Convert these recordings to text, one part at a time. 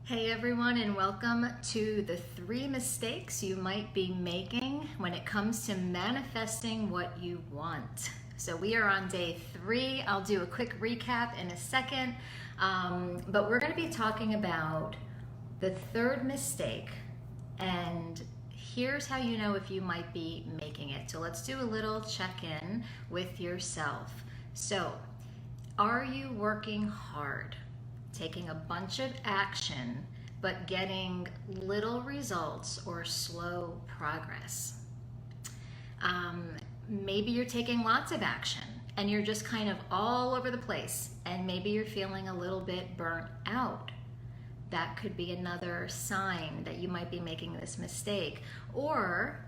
Hey everyone, and welcome to the 3 mistakes you might be making when it comes to manifesting what you want. So we are on day 3. I'll do a quick recap in a second, but we're going to be talking about the 3rd mistake, and here's how you know if you might be making it. So let's do a little check-in with yourself. So, are you working hard? Taking a bunch of action, but getting little results or slow progress. Maybe you're taking lots of action and you're just kind of all over the place, and maybe you're feeling a little bit burnt out. That could be another sign that you might be making this mistake. Or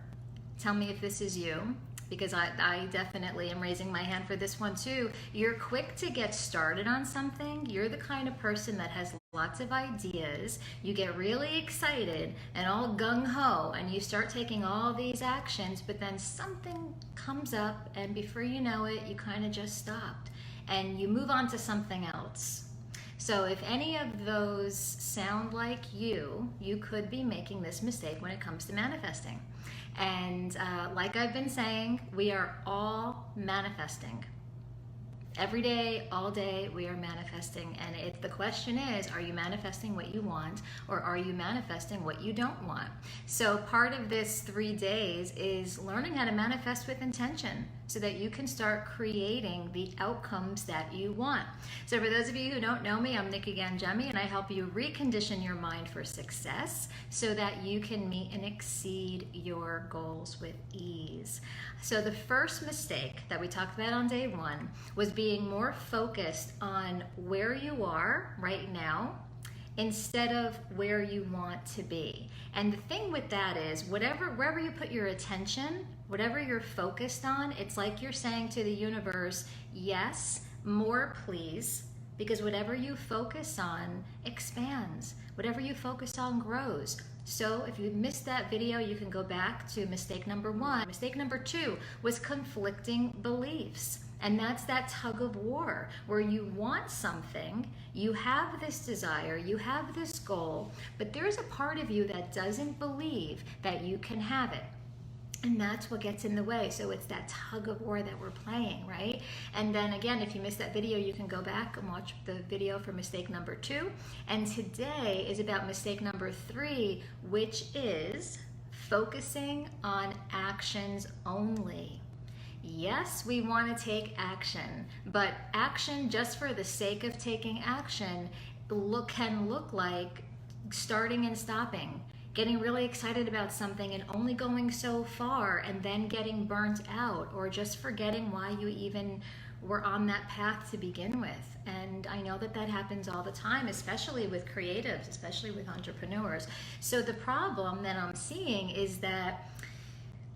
tell me if this is you, because I definitely am raising my hand for this one too. You're quick to get started on something. You're the kind of person that has lots of ideas. You get really excited and all gung-ho, and you start taking all these actions, but then something comes up, and before you know it, you kind of just stopped and you move on to something else. So if any of those sound like you could be making this mistake when it comes to manifesting. And like I've been saying, we are all manifesting. Every day, all day, we are manifesting. And the question is, are you manifesting what you want, or are you manifesting what you don't want? So part of this 3 days is learning how to manifest with intention, so that you can start creating the outcomes that you want. So for those of you who don't know me, I'm Nikki Gangemi, and I help you recondition your mind for success so that you can meet and exceed your goals with ease. So the first mistake that we talked about on day 1 was being more focused on where you are right now instead of where you want to be. And the thing with that is, wherever you put your attention, whatever you're focused on, it's like you're saying to the universe, yes, more please, because whatever you focus on expands. Whatever you focus on grows. So if you missed that video, you can go back to mistake number 1. Mistake number 2 was conflicting beliefs. And that's that tug of war where you want something, you have this desire, you have this goal, but there's a part of you that doesn't believe that you can have it. And that's what gets in the way. So it's that tug of war that we're playing, right? And then again, if you missed that video, you can go back and watch the video for mistake number 2. And today is about mistake number 3, which is focusing on actions only. Yes, we want to take action, but action just for the sake of taking action can look like starting and stopping, getting really excited about something and only going so far and then getting burnt out, or just forgetting why you even were on that path to begin with. And I know that happens all the time, especially with creatives, especially with entrepreneurs. So the problem that I'm seeing is that,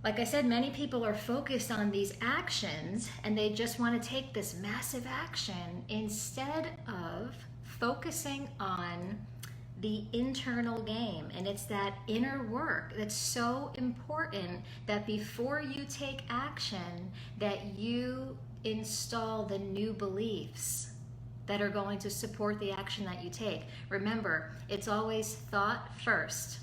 like I said, many people are focused on these actions and they just want to take this massive action instead of focusing on the internal game. And it's that inner work that's so important, that before you take action, that you install the new beliefs that are going to support the action that you take. Remember, it's always thought first.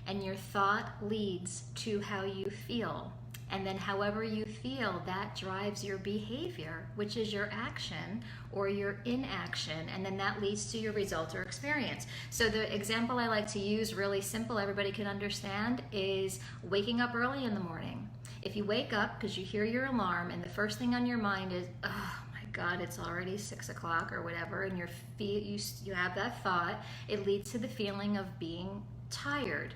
And your thought leads to how you feel. And then however you feel, that drives your behavior, which is your action or your inaction. And then that leads to your result or experience. So the example I like to use, really simple, everybody can understand, is waking up early in the morning. If you wake up because you hear your alarm and the first thing on your mind is, oh my God, it's already 6 o'clock or whatever, and you have that thought, it leads to the feeling of being tired.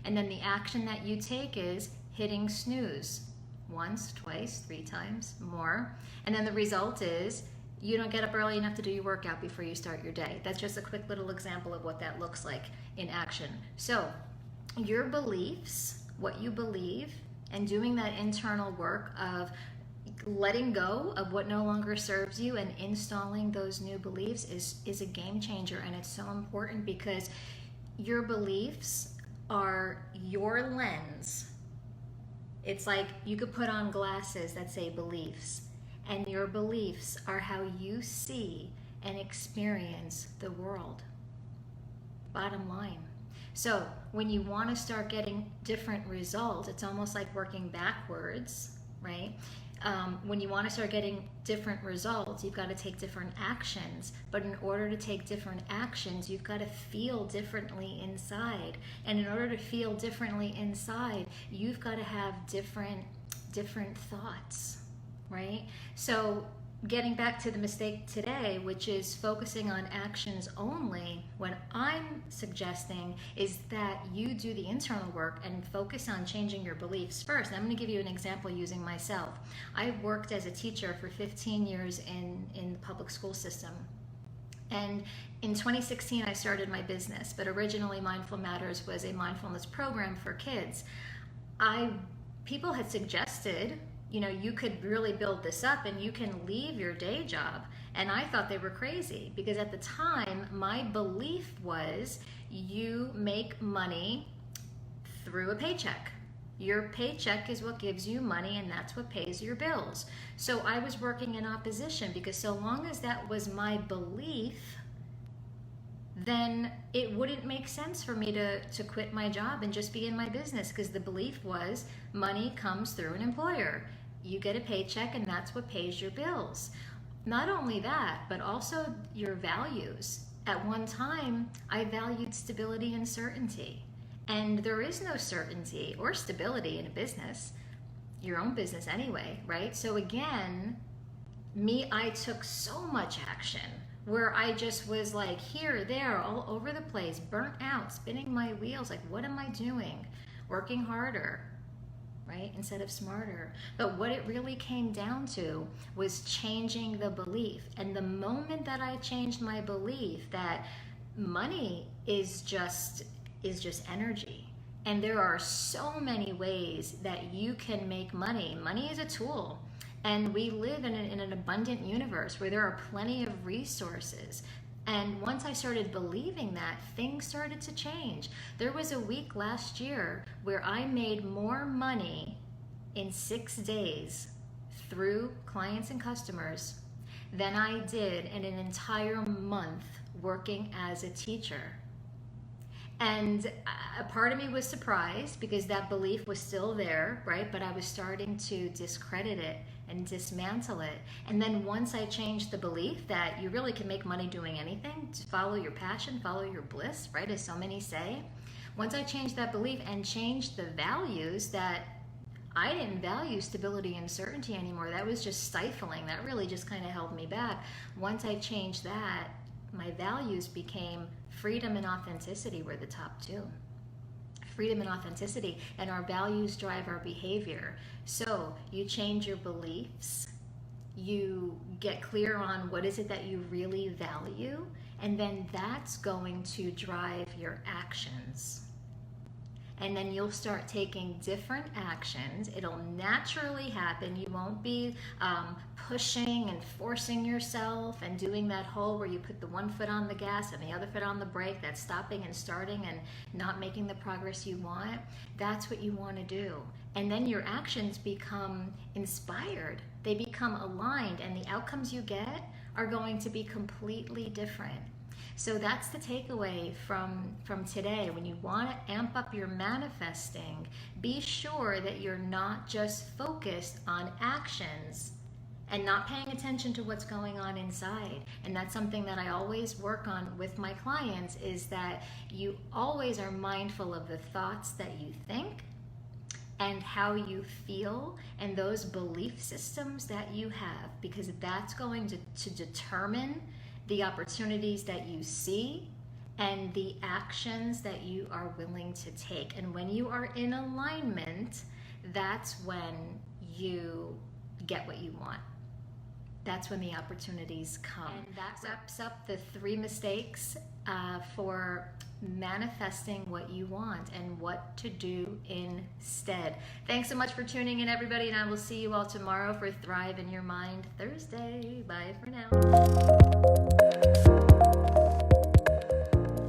And then the action that you take is hitting snooze once, twice, 3 times, more. And then the result is you don't get up early enough to do your workout before you start your day. That's just a quick little example of what that looks like in action. So your beliefs, what you believe, and doing that internal work of letting go of what no longer serves you and installing those new beliefs is a game changer. And it's so important because your beliefs are your lens. It's like you could put on glasses that say beliefs, and your beliefs are how you see and experience the world. Bottom line. So when you want to start getting different results, it's almost like working backwards, right? When you want to start getting different results, you've got to take different actions. But in order to take different actions, you've got to feel differently inside. And in order to feel differently inside, you've got to have different thoughts, right? So getting back to the mistake today, which is focusing on actions only, what I'm suggesting is that you do the internal work and focus on changing your beliefs first. And I'm going to give you an example using myself. I worked as a teacher for 15 years in the public school system. And in 2016, I started my business, but originally Mindful Matters was a mindfulness program for kids. People had suggested, you could really build this up and you can leave your day job. And I thought they were crazy because at the time, my belief was you make money through a paycheck. Your paycheck is what gives you money and that's what pays your bills. So I was working in opposition because so long as that was my belief, then it wouldn't make sense for me to quit my job and just be in my business, because the belief was money comes through an employer. You get a paycheck and that's what pays your bills. Not only that, but also your values. At one time, I valued stability and certainty. And there is no certainty or stability in a business, your own business anyway, right? So again, I took so much action where I just was like here, there, all over the place, burnt out, spinning my wheels, like what am I doing? Working harder, right, instead of smarter. But what it really came down to was changing the belief. And the moment that I changed my belief that money is just energy, and there are so many ways that you can make money. Money is a tool. And we live in an abundant universe where there are plenty of resources. And once I started believing that, things started to change. There was a week last year where I made more money in 6 days through clients and customers than I did in an entire month working as a teacher. And a part of me was surprised because that belief was still there, right? But I was starting to discredit it and dismantle it. And then once I changed the belief that you really can make money doing anything, to follow your passion, follow your bliss, right, as so many say. Once I changed that belief and changed the values, that I didn't value stability and certainty anymore. That was just stifling. That really just kind of held me back. Once I changed that, my values became freedom and authenticity were the top two. Freedom and authenticity, and our values drive our behavior. So you change your beliefs, you get clear on what is it that you really value, and then that's going to drive your actions. And then you'll start taking different actions. It'll naturally happen. You won't be pushing and forcing yourself and doing that whole where you put the one foot on the gas and the other foot on the brake, that's stopping and starting and not making the progress you want. That's what you want to do. And then your actions become inspired. They become aligned, and the outcomes you get are going to be completely different. So that's the takeaway from today. When you want to amp up your manifesting, be sure that you're not just focused on actions and not paying attention to what's going on inside. And that's something that I always work on with my clients, is that you always are mindful of the thoughts that you think and how you feel and those belief systems that you have, because that's going to determine the opportunities that you see and the actions that you are willing to take. And when you are in alignment, that's when you get what you want. That's when the opportunities come. And that wraps up the 3 mistakes for manifesting what you want and what to do instead. Thanks so much for tuning in, everybody, and I will see you all tomorrow for Thrive in Your Mind Thursday. Bye for now.